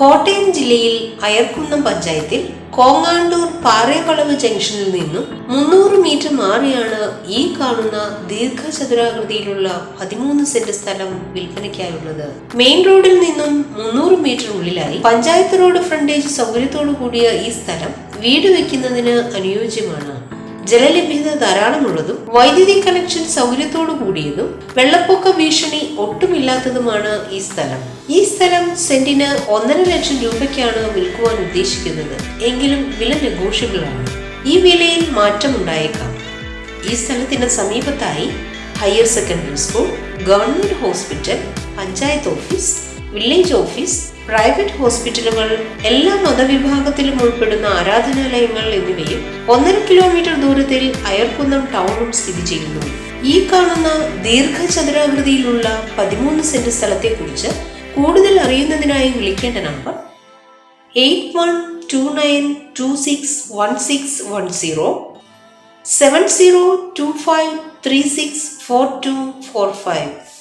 കോട്ടയം ജില്ലയിൽ അയർക്കുന്നം പഞ്ചായത്തിൽ കോങ്ങാണ്ടൂർ പാറേപ്പളവ് ജംഗ്ഷനിൽ നിന്നും 300 മീറ്റർ മാറിയാണ് ഈ കാണുന്ന ദീർഘചതുരാകൃതിയിലുള്ള 13 സെന്റ് സ്ഥലം വിൽപ്പനയ്ക്കായുള്ളത്. മെയിൻ റോഡിൽ നിന്നും 300 മീറ്റർ ഉള്ളിലായി പഞ്ചായത്ത് റോഡ് ഫ്രണ്ടേജ് സൗകര്യത്തോടു കൂടിയ ഈ സ്ഥലം വീട് വെക്കുന്നതിന് അനുയോജ്യമാണ്. ജലലഭ്യത ധാരാളമുള്ളതും വൈദ്യുതി കണക്ഷൻ സൗകര്യത്തോടു കൂടിയതും വെള്ളപ്പൊക്ക ഭീഷണി ഒട്ടുമില്ലാത്തതുമാണ് ഈ സ്ഥലം. ഈ സ്ഥലം സെന്റിന് 1.5 ലക്ഷം രൂപയ്ക്കാണ് വിൽക്കുവാൻ ഉദ്ദേശിക്കുന്നത്. എങ്കിലും വില നെഗോഷ്യബിൾ ആണ്. ഈ വിലയിൽ മാറ്റമുണ്ടായേക്കാം. ഈ സ്ഥലത്തിന് സമീപത്തായി higher secondary school, government hospital, panchayat office, village office, private ഹോസ്പിറ്റലുകൾ, എല്ലാ മതവിഭാഗത്തിലും ഉൾപ്പെടുന്ന ആരാധനാലയങ്ങൾ എന്നിവയും 1.5 കിലോമീറ്റർ ദൂരത്തിൽ അയർക്കുന്നം ടൗണും സ്ഥിതി ചെയ്യുന്നു. ഈ കാണുന്ന ദീർഘചതുരാകൃതിയിലുള്ള 13 സെന്റ് സ്ഥലത്തെ കുറിച്ച് കൂടുതൽ അറിയുന്നതിനായി വിളിക്കേണ്ട നമ്പർ 8129261610 7025364245.